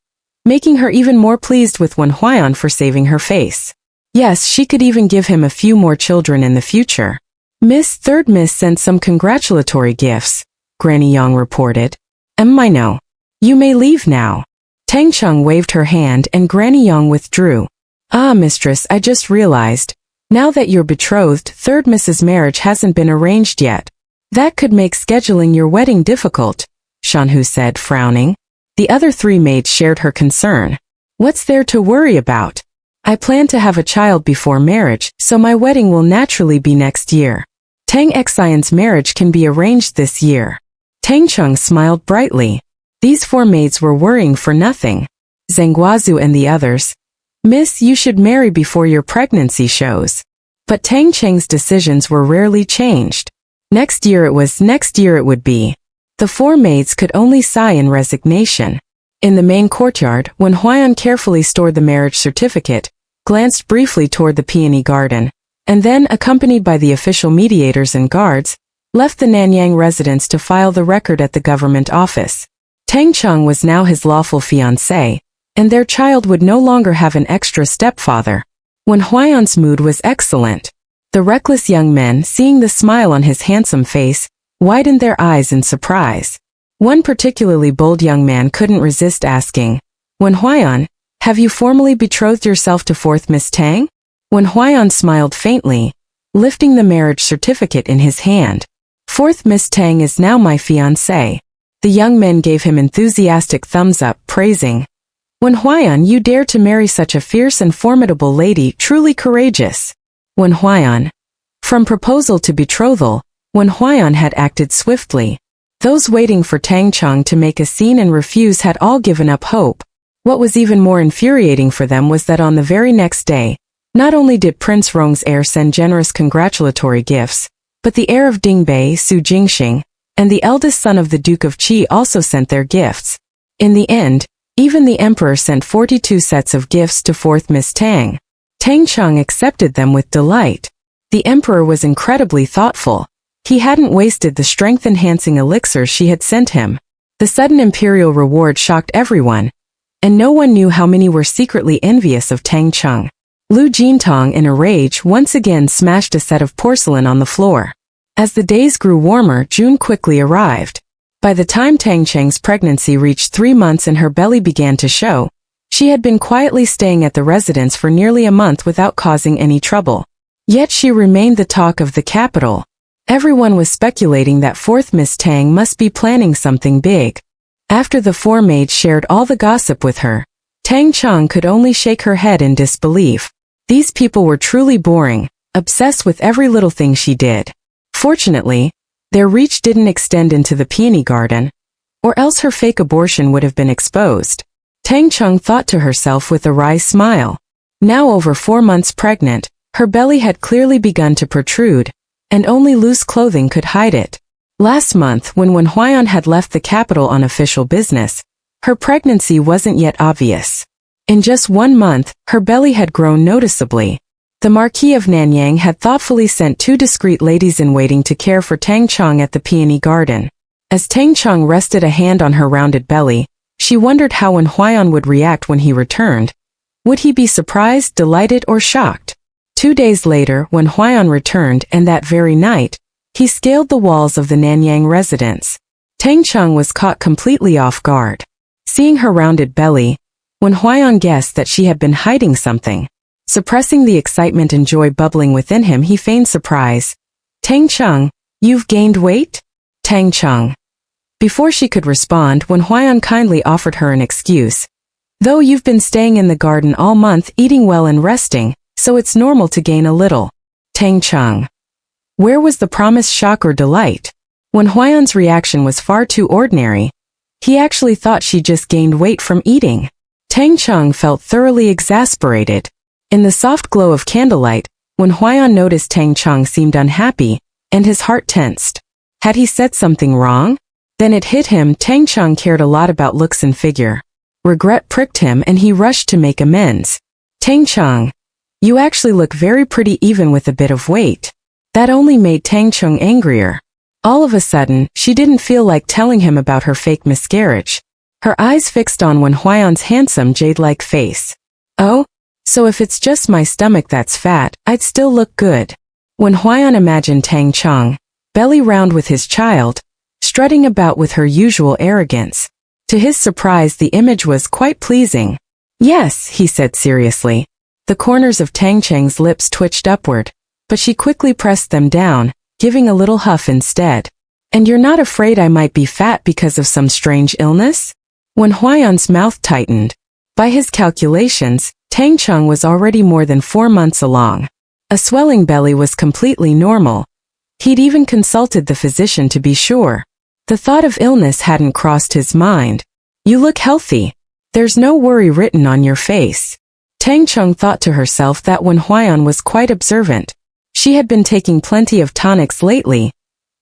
making her even more pleased with Wen Huaiyan for saving her face. Yes, she could even give him a few more children in the future. Third Miss sent some congratulatory gifts, Granny Yang reported. I know. You may leave now. Tang Cheng waved her hand and Granny Yang withdrew. Ah, mistress, I just realized. Now that you're betrothed, third Mrs. Marriage hasn't been arranged yet. That could make scheduling your wedding difficult, Shanhu said, frowning. The other three maids shared her concern. What's there to worry about? I plan to have a child before marriage, so my wedding will naturally be next year. Tang Xian's marriage can be arranged this year. Tang Cheng smiled brightly. These four maids were worrying for nothing. Zhenguo and the others. Miss, you should marry before your pregnancy shows. But Tang Cheng's decisions were rarely changed. Next year it would be. The four maids could only sigh in resignation. In the main courtyard, when Huaiyan carefully stored the marriage certificate, glanced briefly toward the peony garden, and then, accompanied by the official mediators and guards, left the Nanyang residence to file the record at the government office. Tang Cheng was now his lawful fiancé, and their child would no longer have an extra stepfather. When Huaiyan's mood was excellent, the reckless young men, seeing the smile on his handsome face, widened their eyes in surprise. One particularly bold young man couldn't resist asking, When Huaiyan, have you formally betrothed yourself to fourth Miss Tang? When Huaiyan smiled faintly, lifting the marriage certificate in his hand. Fourth Miss Tang is now my fiancée. The young men gave him enthusiastic thumbs up, praising. When Huaiyan, you dare to marry such a fierce and formidable lady, truly courageous. When Huaiyan. From proposal to betrothal, when Huaiyan had acted swiftly. Those waiting for Tang Cheng to make a scene and refuse had all given up hope. What was even more infuriating for them was that on the very next day, not only did Prince Rong's heir send generous congratulatory gifts, but the heir of Dingbei, Su Jingxing, and the eldest son of the Duke of Qi also sent their gifts. In the end, even the emperor sent 42 sets of gifts to fourth Miss Tang. Tang Cheng accepted them with delight. The emperor was incredibly thoughtful. He hadn't wasted the strength-enhancing elixirs she had sent him. The sudden imperial reward shocked everyone, and no one knew how many were secretly envious of Tang Cheng. Lu Jintong, in a rage, once again smashed a set of porcelain on the floor. As the days grew warmer, June quickly arrived. By the time Tang Cheng's pregnancy reached 3 months and her belly began to show, she had been quietly staying at the residence for nearly a month without causing any trouble. Yet she remained the talk of the capital. Everyone was speculating that fourth Miss Tang must be planning something big. After the four maids shared all the gossip with her, Tang Cheng could only shake her head in disbelief. These people were truly boring, obsessed with every little thing she did. Fortunately, their reach didn't extend into the peony garden, or else her fake abortion would have been exposed. Tang Cheng thought to herself with a wry smile. Now over 4 months pregnant, her belly had clearly begun to protrude, and only loose clothing could hide it. Last month, when Huaiyan had left the capital on official business, her pregnancy wasn't yet obvious. In just 1 month, her belly had grown noticeably. The Marquis of Nanyang had thoughtfully sent 2 discreet ladies-in-waiting to care for Tang Cheng at the peony garden. As Tang Cheng rested a hand on her rounded belly, she wondered how Huaiyan would react when he returned. Would he be surprised, delighted, or shocked? 2 days later, when Huaiyan returned, and that very night, he scaled the walls of the Nanyang residence. Tang Cheng was caught completely off guard. Seeing her rounded belly, when Huaiyan guessed that she had been hiding something. Suppressing the excitement and joy bubbling within him, he feigned surprise. Tang Cheng, you've gained weight? Tang Cheng. Before she could respond, when Huaiyan kindly offered her an excuse. Though you've been staying in the garden all month, eating well and resting, so it's normal to gain a little. Tang Cheng. Where was the promised shock or delight? When Huaiyan's reaction was far too ordinary, he actually thought she just gained weight from eating. Tang Cheng felt thoroughly exasperated. In the soft glow of candlelight, when Huaiyan noticed Tang Cheng seemed unhappy, and his heart tensed. Had he said something wrong? Then it hit him, Tang Cheng cared a lot about looks and figure. Regret pricked him and he rushed to make amends. Tang Cheng, you actually look very pretty even with a bit of weight. That only made Tang Cheng angrier. All of a sudden, she didn't feel like telling him about her fake miscarriage. Her eyes fixed on Huaiyan's handsome jade-like face. Oh? So if it's just my stomach that's fat, I'd still look good. When Huaiyan imagined Tang Cheng, belly round with his child, strutting about with her usual arrogance, To his surprise, the image was quite pleasing. Yes, he said seriously. The corners of Tang Cheng's lips twitched upward, but she quickly pressed them down, giving a little huff instead. And you're not afraid I might be fat because of some strange illness? When Huayan's mouth tightened. By his calculations, Tang Cheng was already more than 4 months along. A swelling belly was completely normal. He'd even consulted the physician to be sure. The thought of illness hadn't crossed his mind. You look healthy. There's no worry written on your face. Tang Cheng thought to herself that when Huayan was quite observant. She had been taking plenty of tonics lately,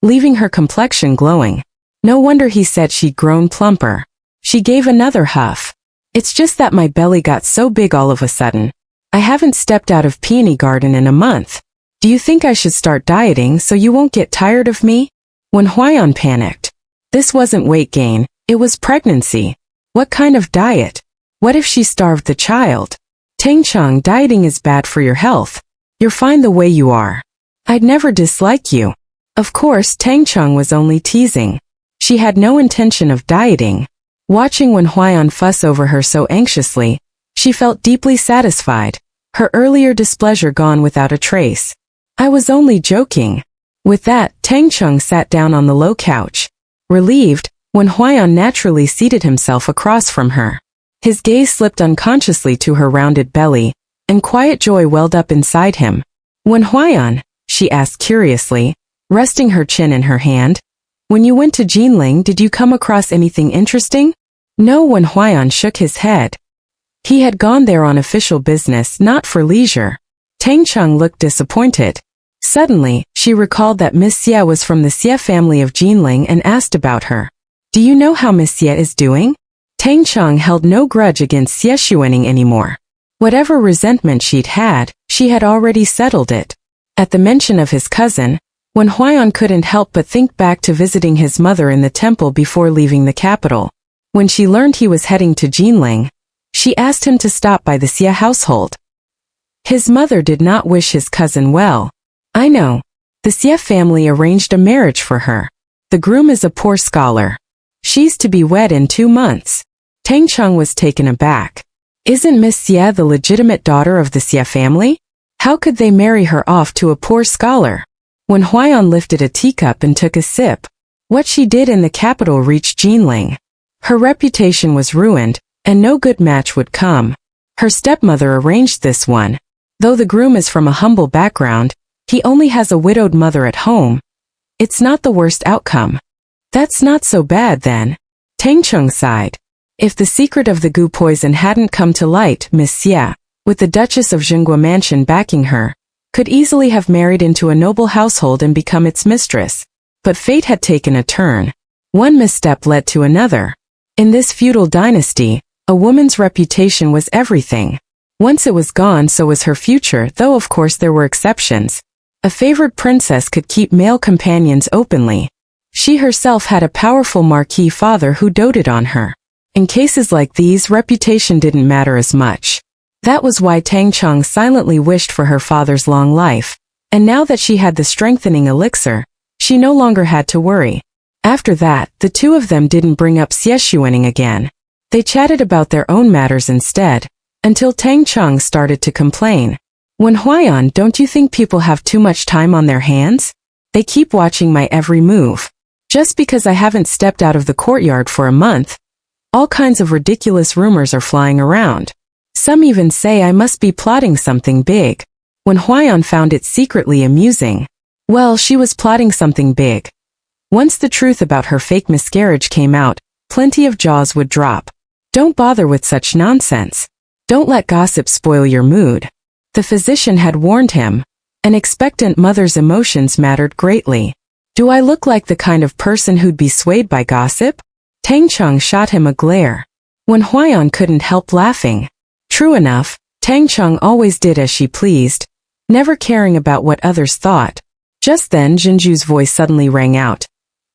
leaving her complexion glowing. No wonder he said she'd grown plumper. She gave another huff. It's just that my belly got so big all of a sudden. I haven't stepped out of Peony Garden in a month. Do you think I should start dieting so you won't get tired of me? When Huayan panicked. This wasn't weight gain, it was pregnancy. What kind of diet? What if she starved the child? Tang Cheng, dieting is bad for your health. You're fine the way you are. I'd never dislike you. Of course, Tang Cheng was only teasing. She had no intention of dieting. Watching when Huayan fuss over her so anxiously, she felt deeply satisfied, her earlier displeasure gone without a trace. I was only joking. With that, Tang Cheng sat down on the low couch. Relieved, when Huayan naturally seated himself across from her. His gaze slipped unconsciously to her rounded belly, and quiet joy welled up inside him. When Huayan, she asked curiously, resting her chin in her hand, when you went to Jinling, did you come across anything interesting? No, when Huayan shook his head. He had gone there on official business, not for leisure. Tang Cheng looked disappointed. Suddenly, she recalled that Miss Xie was from the Xie family of Jinling and asked about her. Do you know how Miss Xie is doing? Tang Cheng held no grudge against Xie Xuening anymore. Whatever resentment she'd had, she had already settled it. At the mention of his cousin, when Huayan couldn't help but think back to visiting his mother in the temple before leaving the capital. When she learned he was heading to Jinling, she asked him to stop by the Xie household. His mother did not wish his cousin well. I know. The Xie family arranged a marriage for her. The groom is a poor scholar. She's to be wed in 2 months. Tang Cheng was taken aback. Isn't Miss Xie the legitimate daughter of the Xie family? How could they marry her off to a poor scholar? When Huayan lifted a teacup and took a sip, what she did in the capital reached Jinling. Her reputation was ruined, and no good match would come. Her stepmother arranged this one. Though the groom is from a humble background, he only has a widowed mother at home. It's not the worst outcome. That's not so bad then. Tang Cheng sighed. If the secret of the goo poison hadn't come to light, Miss Xie, with the Duchess of Zhenguo mansion backing her, could easily have married into a noble household and become its mistress. But fate had taken a turn. One misstep led to another. In this feudal dynasty, a woman's reputation was everything. Once it was gone, so was her future, though of course there were exceptions. A favored princess could keep male companions openly. She herself had a powerful marquis father who doted on her. In cases like these, reputation didn't matter as much. That was why Tang Cheng silently wished for her father's long life. And now that she had the strengthening elixir, she no longer had to worry. After that, the two of them didn't bring up Xie Xuening again. They chatted about their own matters instead, until Tang Cheng started to complain. When Huayan, don't you think people have too much time on their hands? They keep watching my every move. Just because I haven't stepped out of the courtyard for a month, all kinds of ridiculous rumors are flying around. Some even say I must be plotting something big. When Huayan found it secretly amusing. Well, she was plotting something big. Once the truth about her fake miscarriage came out, plenty of jaws would drop. Don't bother with such nonsense. Don't let gossip spoil your mood. The physician had warned him. An expectant mother's emotions mattered greatly. Do I look like the kind of person who'd be swayed by gossip? Tang Cheng shot him a glare. When Huayan couldn't help laughing. True enough, Tang Cheng always did as she pleased, never caring about what others thought. Just then Jinju's voice suddenly rang out.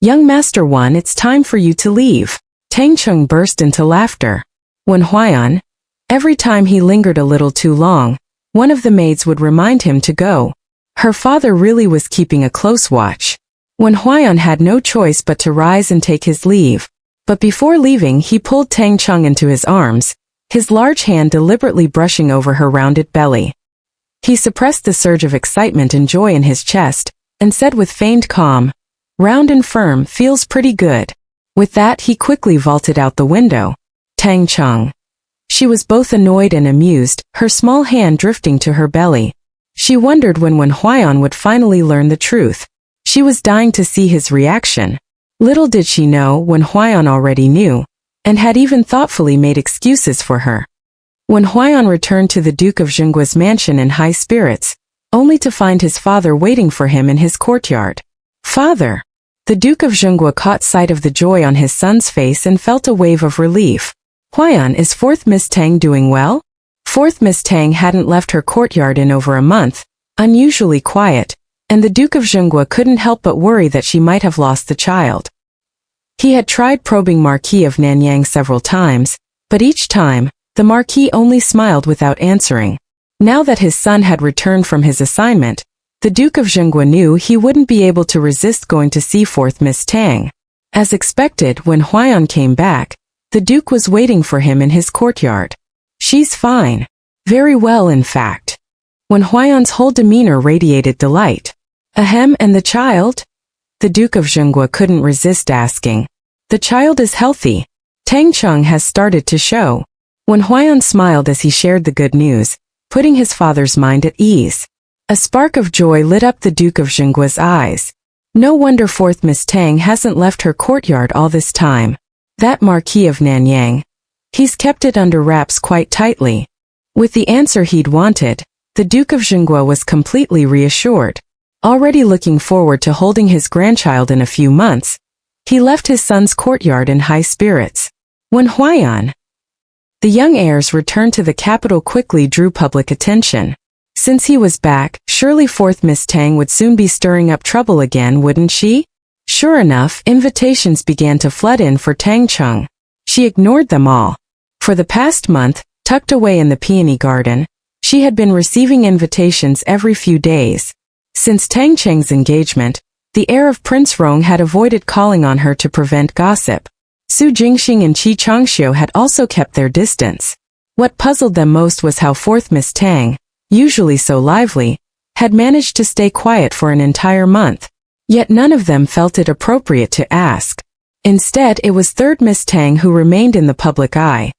Young Master One, it's time for you to leave. Tang Cheng burst into laughter. When Huayan, every time he lingered a little too long, one of the maids would remind him to go. Her father really was keeping a close watch. When Huayan had no choice but to rise and take his leave, But before leaving he pulled Tang Cheng into his arms, his large hand deliberately brushing over her rounded belly. He suppressed the surge of excitement and joy in his chest, and said with feigned calm, "Round and firm, feels pretty good." With that he quickly vaulted out the window. Tang Cheng. She was both annoyed and amused, her small hand drifting to her belly. She wondered when Huaiyan would finally learn the truth. She was dying to see his reaction. Little did she know Huaiyan already knew, and had even thoughtfully made excuses for her. Huaiyan returned to the Duke of Zhenguo's mansion in high spirits, only to find his father waiting for him in his courtyard. "Father!" The Duke of Zhenguo caught sight of the joy on his son's face and felt a wave of relief. "Huaiyan, is fourth Miss Tang doing well?" Fourth Miss Tang hadn't left her courtyard in over a month, unusually quiet, and the Duke of Zhenguo couldn't help but worry that she might have lost the child. He had tried probing Marquis of Nanyang several times, but each time, the Marquis only smiled without answering. Now that his son had returned from his assignment, the Duke of Zhenguo knew he wouldn't be able to resist going to see fourth Miss Tang. As expected, when Huaiyan came back, the Duke was waiting for him in his courtyard. "She's fine. Very well, in fact." When Huaiyan's whole demeanor radiated delight. "Ahem, and the child?" The Duke of Zhenguo couldn't resist asking. "The child is healthy. Tang Cheng has started to show." When Huaiyan smiled as he shared the good news, putting his father's mind at ease. A spark of joy lit up the Duke of Zhenguo's eyes. No wonder fourth Miss Tang hasn't left her courtyard all this time. That Marquis of Nanyang. He's kept it under wraps quite tightly. With the answer he'd wanted, the Duke of Zhenguo was completely reassured. Already looking forward to holding his grandchild in a few months, he left his son's courtyard in high spirits. When Huaiyan, the young heir's return to the capital quickly drew public attention. Since he was back, surely fourth Miss Tang would soon be stirring up trouble again, wouldn't she? Sure enough, invitations began to flood in for Tang Cheng. She ignored them all. For the past month, tucked away in the peony garden, she had been receiving invitations every few days. Since Tang Cheng's engagement, the heir of Prince Rong had avoided calling on her to prevent gossip. Su Jingxing and Qi Changxiu had also kept their distance. What puzzled them most was how fourth Miss Tang, usually so lively, had managed to stay quiet for an entire month. Yet none of them felt it appropriate to ask. Instead, it was third Miss Tang who remained in the public eye.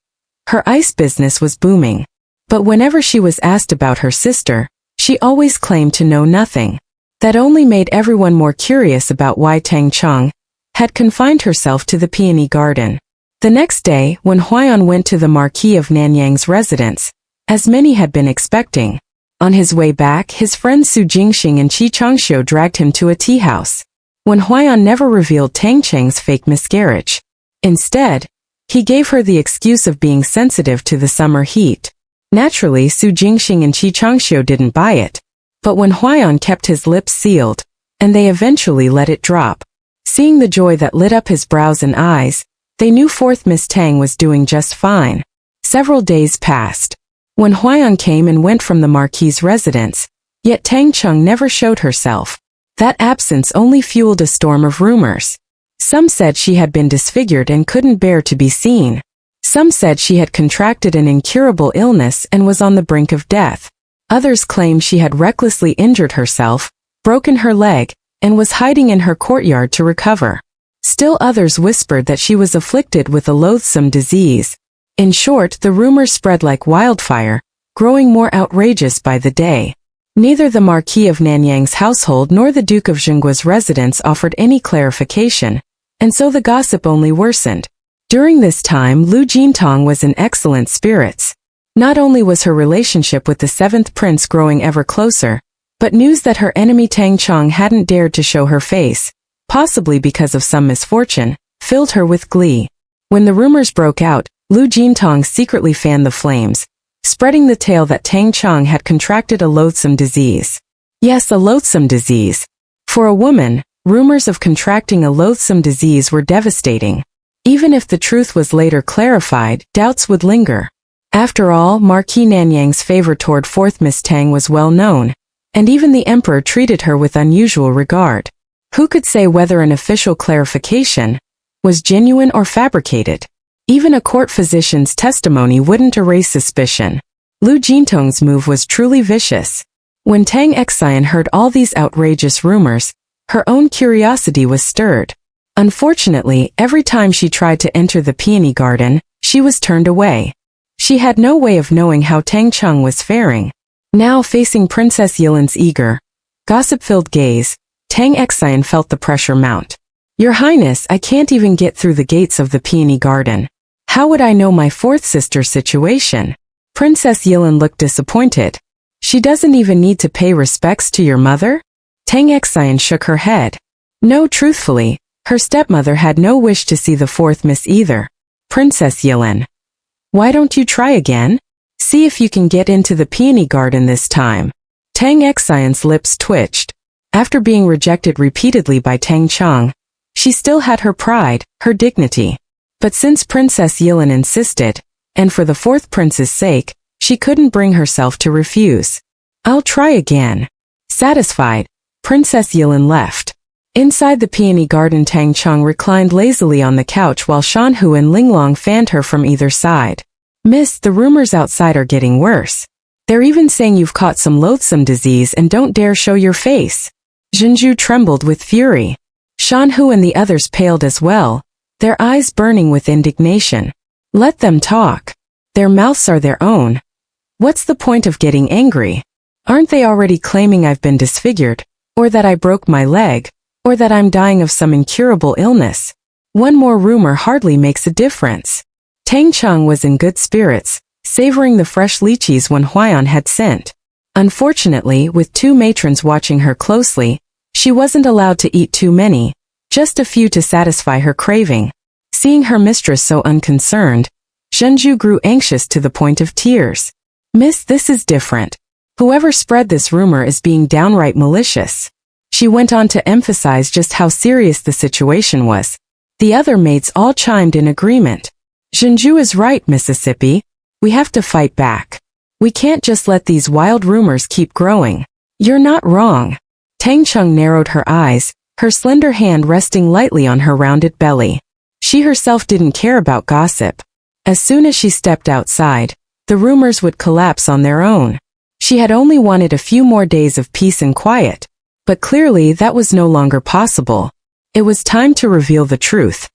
Her ice business was booming. But whenever she was asked about her sister, she always claimed to know nothing. That only made everyone more curious about why Tang Cheng had confined herself to the peony garden. The next day, when Huaiyan went to the Marquis of Nanyang's residence, as many had been expecting, on his way back his friends Su Jingxing and Qi Changxiu dragged him to a tea house. When Huaiyan never revealed Tang Cheng's fake miscarriage. Instead, he gave her the excuse of being sensitive to the summer heat. Naturally, Su Jingxing and Qi Changxiu didn't buy it. But when Huaiyan kept his lips sealed, and they eventually let it drop, seeing the joy that lit up his brows and eyes, they knew fourth Miss Tang was doing just fine. Several days passed. When Huaiyan came and went from the Marquis's residence, yet Tang Cheng never showed herself. That absence only fueled a storm of rumors. Some said she had been disfigured and couldn't bear to be seen. Some said she had contracted an incurable illness and was on the brink of death. Others claimed she had recklessly injured herself, broken her leg, and was hiding in her courtyard to recover. Still others whispered that she was afflicted with a loathsome disease. In short, the rumors spread like wildfire, growing more outrageous by the day. Neither the Marquis of Nanyang's household nor the Duke of Zhenguo's residence offered any clarification, and so the gossip only worsened. During this time, Lu Jintong was in excellent spirits. Not only was her relationship with the seventh prince growing ever closer, but news that her enemy Tang Cheng hadn't dared to show her face, possibly because of some misfortune, filled her with glee. When the rumors broke out, Lu Jintong secretly fanned the flames, spreading the tale that Tang Cheng had contracted a loathsome disease. Yes, a loathsome disease. For a woman, rumors of contracting a loathsome disease were devastating. Even if the truth was later clarified, doubts would linger. After all, Marquis Nanyang's favor toward fourth Miss Tang was well known, and even the emperor treated her with unusual regard. Who could say whether an official clarification was genuine or fabricated. Even a court physician's testimony wouldn't erase suspicion. Lu Jintong's move was truly vicious. When Tang Cheng heard all these outrageous rumors, her own curiosity was stirred. Unfortunately, every time she tried to enter the peony garden, she was turned away. She had no way of knowing how Tang Cheng was faring. Now facing Princess Yilin's eager, gossip-filled gaze, Tang Cheng felt the pressure mount. Your Highness, I can't even get through the gates of the peony garden. How would I know my fourth sister's situation? Princess Yilin looked disappointed. She doesn't even need to pay respects to your mother? Tang Cheng shook her head. No, truthfully, her stepmother had no wish to see the fourth miss either. Princess Yilin. Why don't you try again? See if you can get into the peony garden this time. Tang Cheng's lips twitched. After being rejected repeatedly by Tang Cheng, she still had her pride, her dignity. But since Princess Yilin insisted, and for the fourth prince's sake, she couldn't bring herself to refuse. I'll try again. Satisfied, Princess Yilin left. Inside the peony garden, Tang Cheng reclined lazily on the couch while Shanhu and Linglong fanned her from either side. Miss, the rumors outside are getting worse. They're even saying you've caught some loathsome disease and don't dare show your face. Zhenju trembled with fury. Shanhu and the others paled as well, their eyes burning with indignation. Let them talk. Their mouths are their own. What's the point of getting angry? Aren't they already claiming I've been disfigured, or that I broke my leg, or that I'm dying of some incurable illness? One more rumor hardly makes a difference. Tang Cheng was in good spirits, savoring the fresh lychees Wen Huaiyan had sent. Unfortunately, with two matrons watching her closely, she wasn't allowed to eat too many, just a few to satisfy her craving. Seeing her mistress so unconcerned, Zhenju grew anxious to the point of tears. Miss, this is different. Whoever spread this rumor is being downright malicious. She went on to emphasize just how serious the situation was. The other maids all chimed in agreement. Zhenju is right, Mississippi. We have to fight back. We can't just let these wild rumors keep growing. You're not wrong. Tang Cheng narrowed her eyes, her slender hand resting lightly on her rounded belly. She herself didn't care about gossip. As soon as she stepped outside, the rumors would collapse on their own. She had only wanted a few more days of peace and quiet, but clearly that was no longer possible. It was time to reveal the truth.